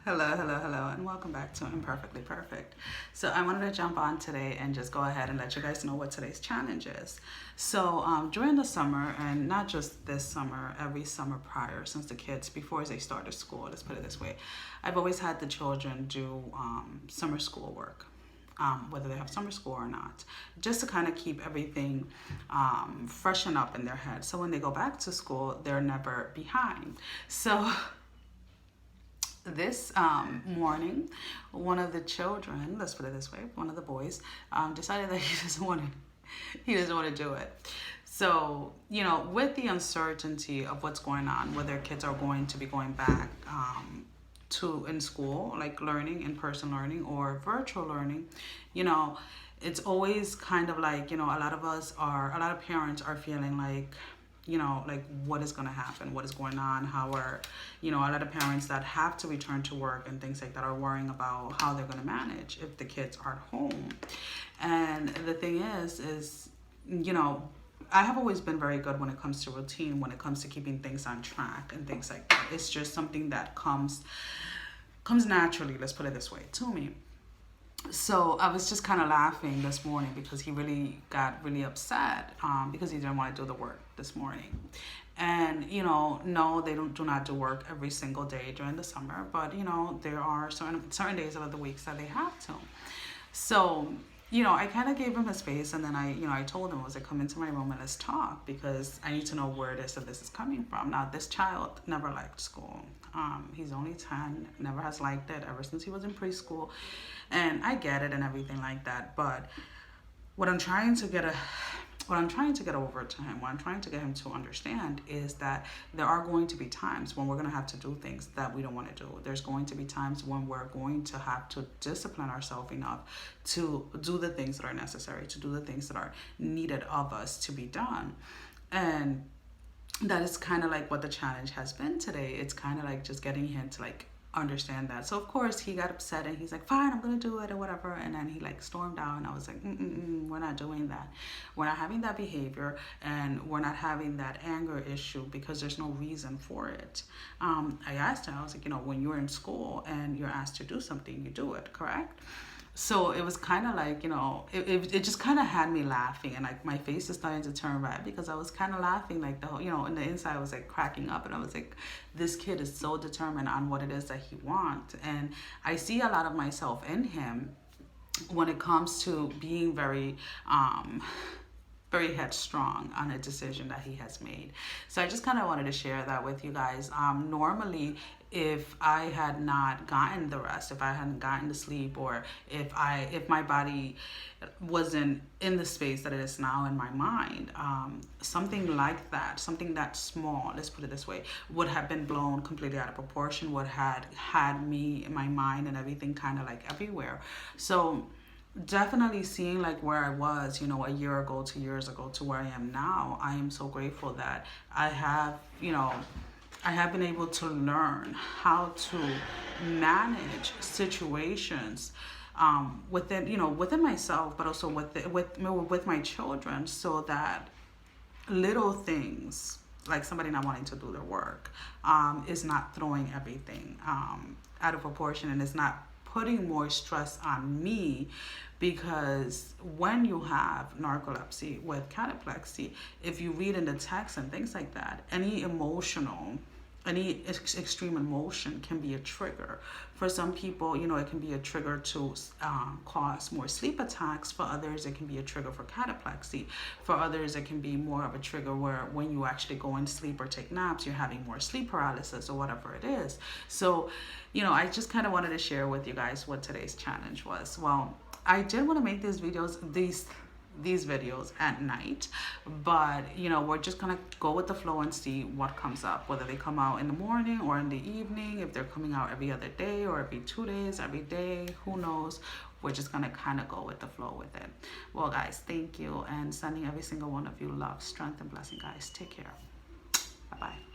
Hello, and welcome back to Imperfectly Perfect. So I wanted to jump on today and just go ahead and let you guys know what today's challenge is. So during the summer, and not just this summer, every summer prior, since the kids, before they started school, let's put it this way, I've always had the children do summer school work. Whether they have summer school or not, just to kind of keep everything freshen up in their head. So when they go back to school, they're never behind. So this morning, one of the children, let's put it this way, one of the boys, decided that he doesn't want to do it. So, with the uncertainty of what's going on, whether kids are going to be going back to in school, like learning, in-person learning or virtual learning, it's always kind of like, a lot of parents are feeling like, like what is going to happen, what is going on, how are, a lot of parents that have to return to work and things like that are worrying about how they're going to manage if the kids are at home. And the thing is, I have always been very good when it comes to routine, when it comes to keeping things on track and things like that. It's just something that comes naturally, let's put it this way, to me. So I was just kind of laughing this morning because he really got really upset because he didn't want to do the work this morning. And, no, they do not do work every single day during the summer, but, there are certain days of the weeks that they have to. So, I kind of gave him his space, and then I told him, I was like, come into my room and let's talk, because I need to know where this is coming from. Now, this child never liked school. He's only 10, never has liked it ever since he was in preschool, and I get it and everything like that. But what I'm trying to get over to him, what I'm trying to get him to understand is that there are going to be times when we're going to have to do things that we don't want to do. There's going to be times when we're going to have to discipline ourselves enough to do the things that are necessary, to do the things that are needed of us to be done. And that is kind of like what the challenge has been today. It's kind of like just getting him to understand that. So of course he got upset and he's like, fine, I'm gonna do it or whatever, and then he stormed out, and I was like, we're not doing that. We're not having that behavior, and we're not having that anger issue, because there's no reason for it. I asked him, I was like, when you're in school and you're asked to do something, you do it, correct? So it was kind of like, it just kind of had me laughing, and my face is starting to turn red because I was kind of laughing, like the whole, in the inside I was cracking up, and I was like, this kid is so determined on what it is that he wants. And I see a lot of myself in him when it comes to being very headstrong on a decision that he has made. So I just kind of wanted to share that with you guys. Normally, if I had not gotten the rest, if I hadn't gotten the sleep, or if my body wasn't in the space that it is now in my mind, something like that, something that small, let's put it this way, would have been blown completely out of proportion, would have had me in my mind and everything kind of everywhere. So definitely seeing where I was, a year ago, 2 years ago, to where I am now, I am so grateful that I have been able to learn how to manage situations within myself, but also with my children, so that little things like somebody not wanting to do their work is not throwing everything out of proportion, and is not putting more stress on me. Because when you have narcolepsy with cataplexy, if you read in the text and things like that, any extreme emotion can be a trigger. For some people, it can be a trigger to cause more sleep attacks. For others, it can be a trigger for cataplexy. For others, it can be more of a trigger where when you actually go and sleep or take naps, you're having more sleep paralysis or whatever it is. So, I just kind of wanted to share with you guys what today's challenge was. Well, I did want to make these videos at night, but we're just gonna go with the flow and see what comes up, whether they come out in the morning or in the evening, if they're coming out every other day or every 2 days, every day, who knows. We're just gonna kind of go with the flow with it. Well guys, thank you, and sending every single one of you love, strength, and blessing. Guys, take care. Bye-bye.